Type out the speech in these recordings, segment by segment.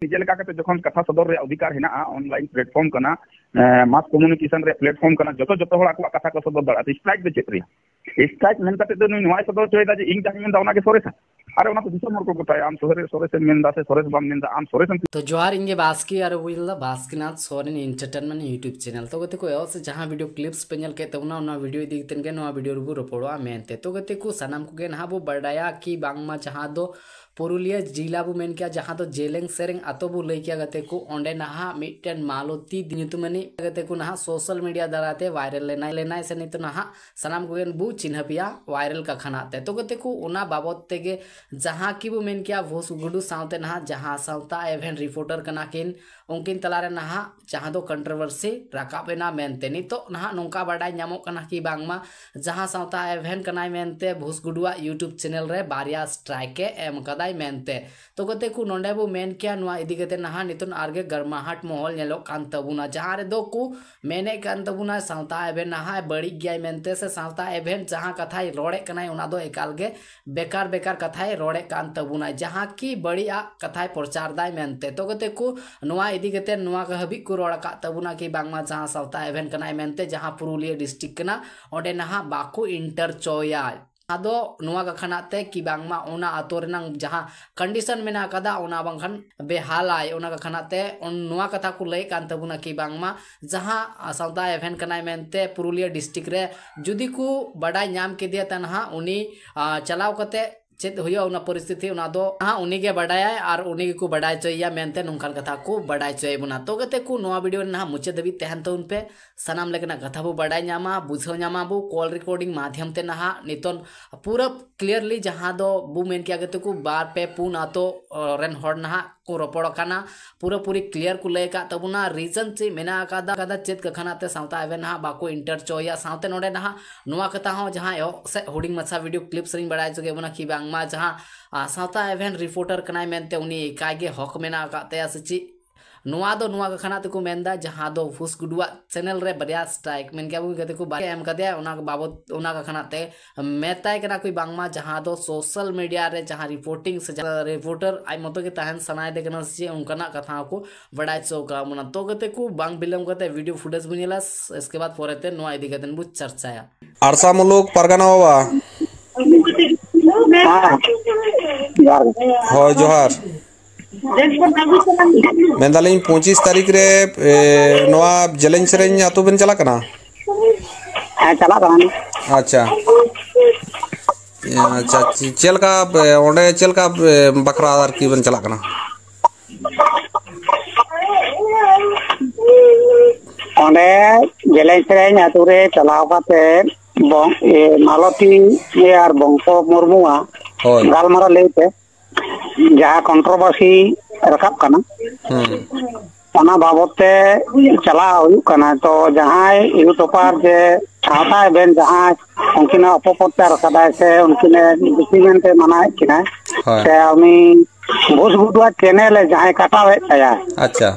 निजे लेका करते जखन कथा सदर रे अधिकार हेना ऑनलाइन प्लेटफॉर्म कना मास कम्युनिकेशन रे प्लेटफॉर्म कना जतो हर आको कथा को सदर दाड़ा स्ट्राइक दे चेक रिया स्ट्राइक मेन करते तो नोय सदर चोयदा जे इंग जानि मेनदा ओना के सोरेसा अरे ओना तो दिसम मोर को गोटाय आम सोरेस मेनदा से सोरेस बाम मेनदा आम सोरेस तो जोहार इंगे बास्की और will Basukinath Soren entertainment YouTube channel तो गते को से जहां वीडियो क्लिप्स पे नल के तबना ओना वीडियो इदी तन के नोआ वीडियो रुबु रोपड़वा मेनते तो गते को सनाम को गे नहा बो बड़ाया कि बांगमा जहां दो पुरुलिया जिला बो मेन किया जहां तो जेलेंग सेरेंग आतो बो लई किया गते को ओंडे नहा मिटन मालती दिनुतुमनी गते को नहा सोशल मीडिया दाराते वायरल लेनाय से नित नहा सनाम को गेन बु चिन्हपिया वायरल का खानाते तो गते को ओना बाबत तेगे जहां की बो मेन किया भोस गुडू सावते नहा जहां सावता एवेन रिपोर्टर कना किन उनकिन तलारे नहा जहां दो कंट्रोवर्सी राकाबेना मेनते नितो नहा नोंका बाडाय न्यामो कना कि बांगमा जहां सावता एवेन कनाय मेनते भोस गुडुआ यूट्यूब चैनल रे बारिया स्ट्राइक एम कदाय मेनते तो गते को नोंडे बो मेन किया नुआ इदी गते नहा नितुन आरगे गरमाहट मोहल नेलो कान तबुना जहां रे दो को मेने कान तबुना सावता एवेन नहा बड़ी गया मेनते से सावता एवेन जहां कथाय रोड़े कनाय उना दो एकालगे बेकार कथाय रोड़े कान तबुना जहां की बड़िया कथाय प्रचार दाय मेनते तो गते को नुआ इदी गते नुआ का हबी को रोड़ा का तबुना कि बांगमा जहां सावता एवेन कनाय मेनते जहां पुरुलिया डिस्ट्रिक्ट कना ओंडे नहा बाको इंटर चोया आदो नुआ का खानाते कि बांगमा ओना आतो रेनांग जहां कंडीशन मेना कदा ओना बांगखान बेहालाय ओना का खानाते नुआ कथा को लय कान तबुना कि बांगमा जहां सावता एवेन कनाय मेनते पुरुलिया डिस्ट्रिक्ट रे जुदी को बडाय नाम के दिया तनहा उनी चलाव कते चेत हुआ उना परिस्थिति उना दो हाँ उन्हीं के बढ़ाया और उन्हीं को बढ़ाई चाहिए मेनते नुंखान कथा को बढ़ाई चाहिए बुना तो गते को नोआ वीडियो ना मुचे दबी तहन तो उनपे सनाम लेकना कथा बो बढ़ाई नामा बुझो नामा बो कॉल रिकॉर्डिंग माध्यम ते नहा नितन पूरा क्लियरली जहां दो बु मेन किया गते को बार पे पुन आतो रेन हर नहा को रोपड़ काना पूरा पूरी क्लियर को लय का तबुना रीजन चे मेना कादा चेत कखानाते सावता एवेन नहा बाको इंटर चोया सावते नोडे नहा नोआ कथा हो जहां से हुडिंग मछा वीडियो क्लिप सरिंग बढ़ाई चगे बुना कि बांगमा जहां सावता एवेन रिपोर्टर कनाय मेनते उनी एकागे हक मेना काते सची नुआ दो नुआ का खाना को मेनदा जहां दो फुस गुडुआ चैनल रे बरिया स्ट्राइक मेन क्या गते को बारे एम कदे ओना बाबत ओना का खाना ते मेताय कना कोई बांगमा जहां दो सोशल मीडिया रे जहां रिपोर्टिंग से रिपोर्टर आई मतो के तहन सनाय दे कना से उनकना कथा को बड़ाय चौका मना तो गते को बांग बिलम कते वीडियो फुटेज बुनिला इसके बाद पोरेते नुआ इदी गते बु चर्चाया आरसा मुलुक परगना बाबा हो जोहार मेंदालिंग 25 तारीख रे नवा जलें सेरें आतो बेन चला कना चला कना अच्छा अच्छा चल का ओंडे चल का बकरा आर की बन चला कना ओंडे जलें सेरें आतो रे चलाव काते मालती यार बंको मुर्मुआ गालमारा लेते जहाँ कंट्रोवर्सी रकाब कना ओना बाबते चला हुई कना तो जहाँ यूट्यूबर जे सावता एवेन जहाँ उनकिना अपप्रचार कदा से उनकिने डिसिमेंट मनाए किना से उनी भोस गुडुआ चैनल जहाँ काटावे तया अच्छा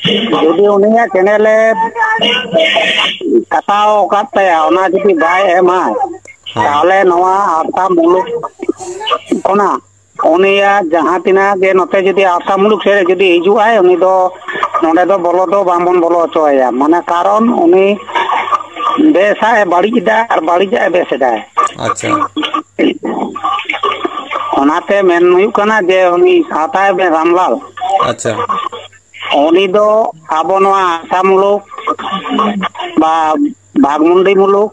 जुदी उनिया चैनल काटाओ काटया ओना जुदी बाय एमा ताले नवा आसा मुलुक कोना उनिया जहां तिना जे नते जदी आसा मुलुक से जदी हिजुआय उनी दो नोडे दो बोलो दो बामबन बोलो चोया माने कारण उनी बेसा बाड़ीदा और बाड़ीजा बेसदा अच्छा ओनाते मेन हुई कना जे उनी साता बे रामलाल अच्छा उनी दो आबो नवा आसा मुलुक बा बागमुंडी मुलुक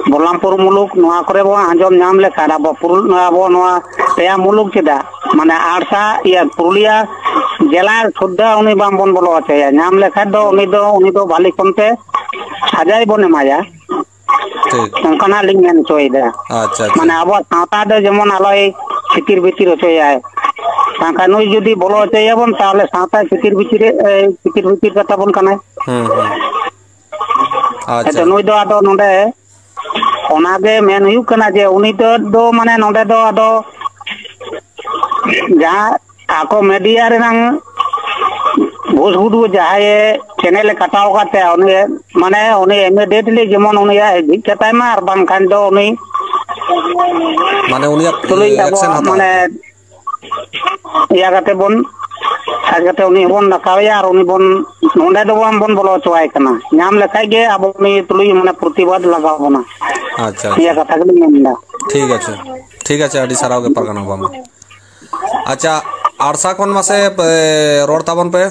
बोलामपुर मुलुक नोआ करे बो आंजम नाम लेखा अब अब नोआ पेया मुलुक चेदा माने आरसा या पुरुलिया जिला सुद्धा उनी बामबन बोलो आछे नाम लेखा दो उनी दो भाली कोनते साजाय बने माया ठीक उनकाना लिंग मेन चोयदा अच्छा माने अब सावता दे जेमन आलोय सिकिर बितिर चोयाय सांका नुई जदी बोलो चोयाबन ताहले सावता सिकिर बितिर कथा बन कनाय अच्छा नुई दो आदो नोडे ओनागे मेन हुई कना जे उनी दो माने नोडे दो आदो जहां आको मीडिया रेनांग भोस गुडु जहाए चैनल काटाव काते उनी माने उनी इमीडिएटली जेमन उनी हिज कताय मा आर बांखान दो उनी माने उनी एक्शन हता माने या काते बन आज कते उनी बन डाकावया और उनी बन नोंडे दो बन बोलो चोय कना नाम लेखाय गे अब उनी तुलुई माने प्रतिवाद लगाव बना। अच्छा ये कथा गली मेंदा ठीक है अडी साराव के परगना बामा। अच्छा आरसा कोन मासे रोड ताबन पे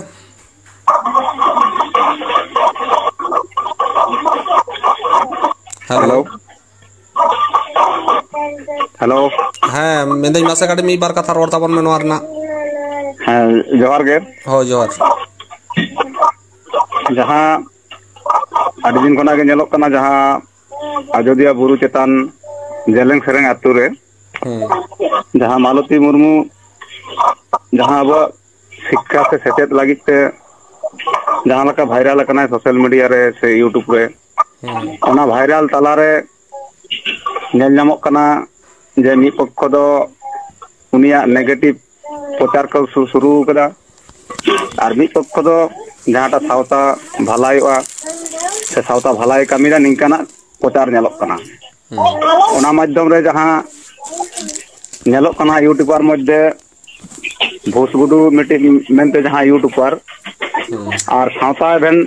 हेलो हेलो हाँ मेंदे मासे काटे मी बार कथा रोड ताबन में नोर ना जोहार गे हो जोहार जहाँ अड़ी दिन खना के नेलोक कना जहाँ अयोध्या बुरु चेतान जेलेंग सेरेंग आतु रे जहाँ मालती मुर्मू जहाँ अब शिक्षा से सेचेत लगित ते जहाँ लका भाइरल कना सोशल मीडिया रे से यूट्यूब रे ओना भाइरल तला रे नेल नामक कना जे मी पक्ष दो उनिया नेगेटिव प्रचार को शुरू कदा और मी पक्ष दो जहाँटा सावता भलाईवा से सावता भलाई कमीरा निंकाना प्रचार नेलोक कना ओना माध्यम रे जहाँ नेलोक कना यूट्यूबर मध्य भूसगुडू मिटी मेनते जहाँ यूट्यूबर और सावता भेन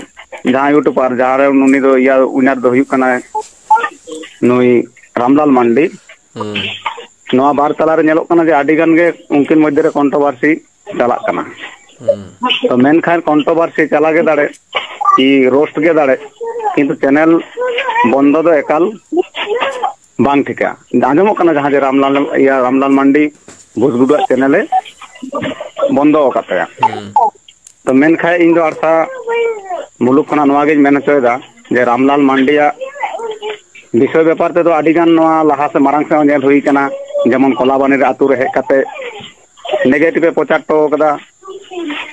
जहाँ यूट्यूबर जहाँ रे उनी दो या उनार दो हुयु कना नुई रामलाल मांडी नवा बार तला रे नेलोक कना जे आडी गान गे उनकिन मध्य रे कंट्रोवर्सी चलाक कना तो मेन खान कंट्रोवर्सी चला गे दाड़े कि रोस्ट गे दाड़े किंतु चैनल बंद दो एकाल बांग ठिका आंजमोक कना जहाँ जे रामलाल मांडी भूसगुडू चैनल बंद कातया तो मेन खाय इन दो आरसा मुलुक खना नवा गे मेन होचोयदा जे रामलाल मांडिया विषय व्यापार ते दो आडिगान नवा लाहा से मारांग से नेल हुई कना जेमन कोलाबानी रे आतु रे हेज काते नेगेटिव प्रचार तो कदा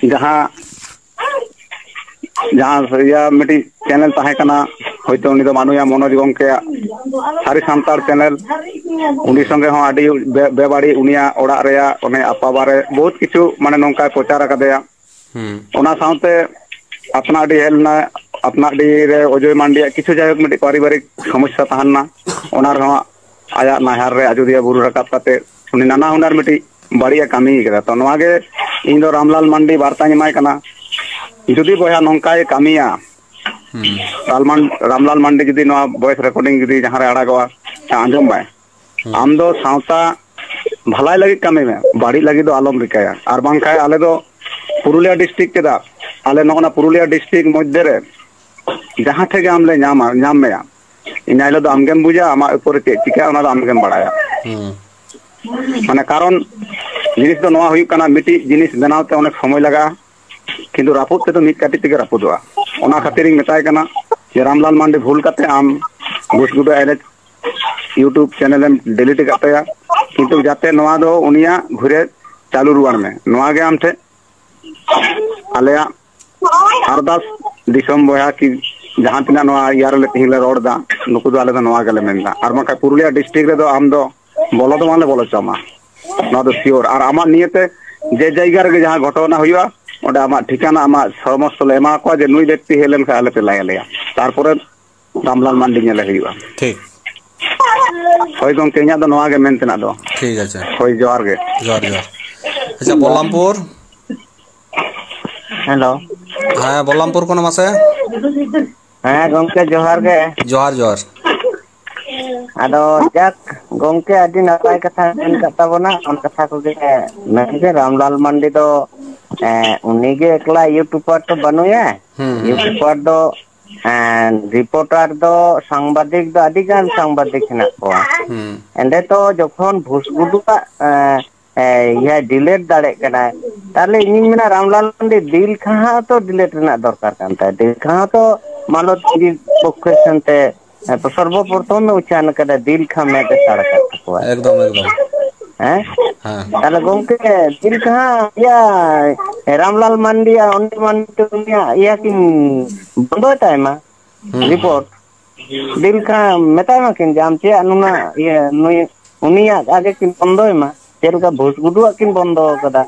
जहाँ या मिटी चैनल ताहे कना होयतो उनी दो मानुया मनोज गंके सारी सांतार चैनल उनी संगे हो आडी बेबाड़ी उनिया ओड़ा रेया ओने आपा बारे बहुत किछु माने नोंका प्रचार कदेया ओना साउते अपना आडी हेलना अपना आडी रे अजय मांडिया किछु जायक मिटी पारिवारिक समस्या तहन्ना ओना रे आया नाहार रे अयोध्या बुरु रकाब काते उनी नाना हुनार मिटी बाड़िया कमी कदा तो नवा गे इन दो रामलाल मांडी वार्ता निमाय कना जुदी बया नोंकाय कमिया रामलाल मांडी जुदी नवा वॉइस रिकॉर्डिंग जुदी जहाँ रे आड़ागवा आंजम बाय आम दो सावता भलाई लगी कमी में बाड़ी लगी दो आलम रिकाया और बांखाय आले दो पुरुलिया डिस्ट्रिक्ट केदा आले नोना पुरुलिया डिस्ट्रिक्ट मध्य रे जहाँ थे आम ले नाम में इनाइले दो आमगेम बुझा आमा ऊपर चे चिका ओना दो आमगेम बाड़ाया माने कारण जिनिस दो नवा हुई कना मिटी जिनिस बनावते अनेक समय लगा किंतु रापुद ते तो मिट काटी तेगे रापुदवा ओना खातिर मेताय कना जे रामलाल मांडी भूल काते आम भूसगुडू एनएच यूट्यूब चैनल एम डिलीट कातेया किंतु जाते नवा दो उनिया घुरे चालू रुवार में नवा गे आम थे आलेया अरदास दिसम बया कि जहाँ तिना नवा यार ले तिहिले रोडदा नुकु दो आले दो नवा गेले मेनदा और माका पुरुलिया डिस्ट्रिक्ट रे दो आम दो बोलो दो माले बोलो चामा ना दो सियोर और आमा नियते जे जायगा रे जहाँ घटना हुआ ओडे आमा ठिकाना आमा समस्त ले एमा को जे नुई व्यक्ति हेलेन खा आले पे लाय लेया तारपरे रामलाल मांडी नेले हुआ ठीक होय गंके इना दो नवा गे मेनतेना दो ठीक আছে होय जोहार गे जोहार अच्छा बलरामपुर हेलो हाँ बलरामपुर कोन मासे हाँ गंके जोहार गे जोहार जोहार आदो जाक गंके आदि नपाय कथा मेन कथा बना उन कथा को गे मेन के रामलाल मांडी दो उनी गे एकला यूट्यूबर तो बनुया यूट्यूबर दो रिपोर्टर दो सांबादिक दो आदि गान सांबादिक हेना को एंडे तो जखन भूसगुडू या डिलीट दाड़े कना ताले इन मेना रामलाल मांडी दिल खा तो डिलीट रेना दरकार कानता दिल खा तो मालो जी पक्षन ते तो सर्वप्रथम में उच्चारण कदा दिल खा में ते साड़ का एकदम एकदम हैं हां ताले गंके दिल खा या रामलाल मांडी या ओंडी मांडी या किन बंदो टाइम रिपोर्ट दिल खा मेता मा किन जाम चे अनुना ये नुई उनिया आगे किन बंदो मा चेलका भूसगुडू किन बंदो कदा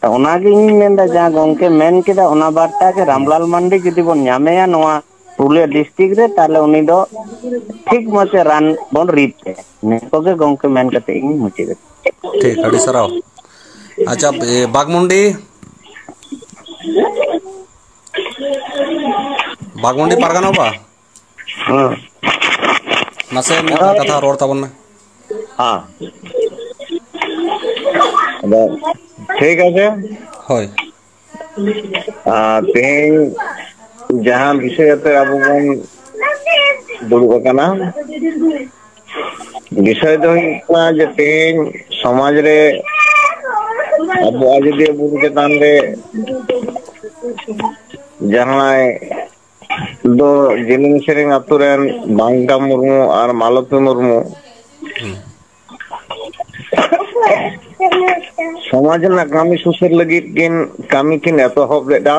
तो ओनागे इन मेंदा जा गंके मेन केदा ओना बार्ता के रामलाल मांडी जदी बन न्यामेया नोआ पुरुलिया डिस्ट्रिक्ट रे ताले उनी दो ठीक मते रान बन रीप पे neko ge gongke main kate ing muci ठीक अड़ी सराव अच्छा बागमुंडी बागमुंडी पारगाना बा नसे कथा रोड तबन में हाँ ठीक है होय तेहन जहाँ विषय अब बन दुर्घटना विषय तो तेहन समाज रे अब आजदिया बुरु चेतान रे जहाँ दो जिलिंग सेरेंग अतुरेन बांगा मुर्मू और मालती मुर्मू समाज ना कामी सुसर लगी किन कामी किन एतोहब लेदा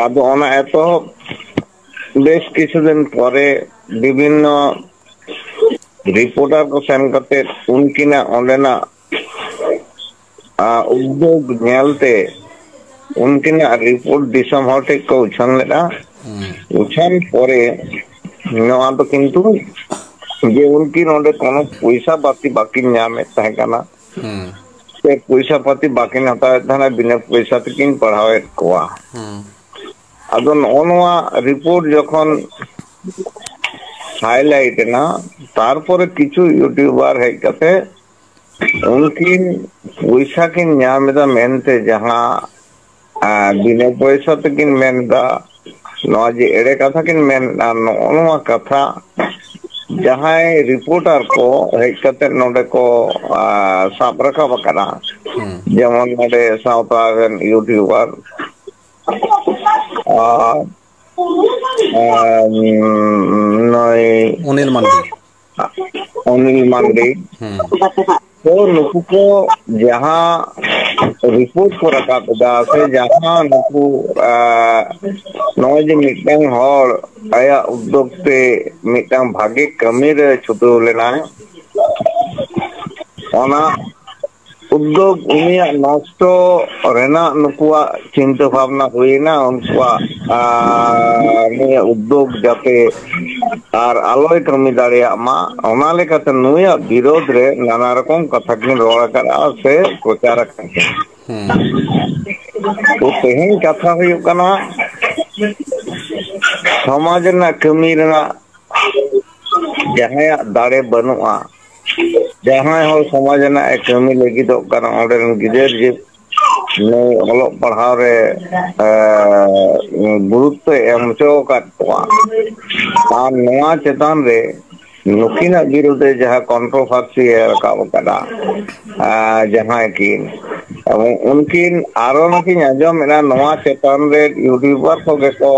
अब ओना एतोहब बेश किछु दिन परे विभिन्न रिपोर्टर को सेंड करते उनकी ना ओंडेना उद्योग नेलते उनकी ना रिपोर्ट दिसम हॉटे को उछन लेदा उछन परे नवा तो किंतु जे उनकी नोंडे कोनो पैसा बाती बाकी न्यामे तहकाना से पैसा पाती बाकी नता थाना बिना पैसा तकिन पढ़ावे कोआ अदो नोनवा रिपोर्ट जखन हाईलाइट ना तारपर किछु यूट्यूबर है कते उनकी पैसा किन न्यामेदा मेनते जहां बिना पैसा तकिन मेनदा नवा जे एड़े कथा किन मेन नोनवा कथा जहाँ रिपोर्टर को हेकते नोडे को साब रखा बकरा जेमन नोडे साउथार्न यूट्यूबर अनिल मांडी तो नुकु को जहाँ रिपोर्ट को रखा से जहाँ नुकु नौजे मिटन हर आया उद्योग से मिटन भागे कमी रे छुटो लेना है ओना उद्योग उनिया नष्टो रेना नुकुआ चिंता भावना हुई ना उनका उद्योग जाते आर आलोय कमी दाड़िया मा ओना लेकाते नुया विरोध रे नाना रकम कथा किन रोड़ा करा से प्रचार करते तो तेहन कथा हुई कना समाज ना कमी रेना जहां दाड़े बनुआ जहां हो समाज ना कमी लगी तो कना ओडे गिदर जे ने ऑलो पढ़ाव रे गुरुत्व एमचो काटवा आ नवा चेतन रे नुकिना विरुद्धे जहां कंट्रोवर्सी रकाब कदा जहां किन उनकिन आरो नकिन आजम एना नवा चेतन रे यूट्यूबर को गेको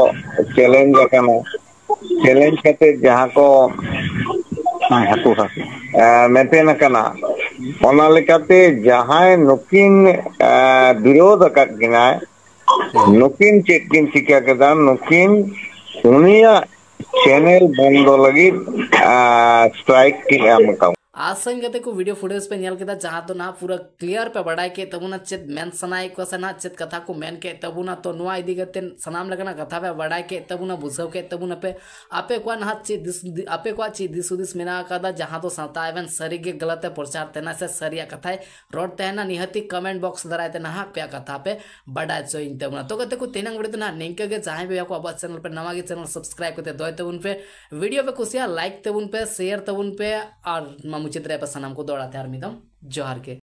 चैलेंज कना चैलेंज कते जहां को मेंटेन कना ओना लेकाते जहां नुकिन विरोध किना नुकिन चेक किन चिका कदा नुकिन उनिया चैनल बंद लगी स्ट्राइक की एम का आसन गते को वीडियो फुटेज पे नेल केदा जहां तो ना पूरा क्लियर पे बड़ाई के तबुना चेत मेन सनाई को सना चेत कथा को मेन के तबुना तो नोआ इदी गते सनाम लगना कथा पे बड़ाई के तबुना बुझाव के तबुना पे आपे को ना चेत आपे को ची दिसुदिस मेना कदा जहां तो साता एवन सरी के गलत प्रचार तेना से सरिया कथा रोड तेना निहति कमेंट बॉक्स दराय तेना हा पे कथा पे बड़ाई चोइन तबुना तो गते को तेना वीडियो तना निंके के जहां भी को अब चैनल पे नवा के चैनल सब्सक्राइब करते दोय तबुन पे वीडियो पे कुसिया लाइक तबुन पे शेयर तबुन पे और चित्र सनम को दौड़ाते हैं जोहार के।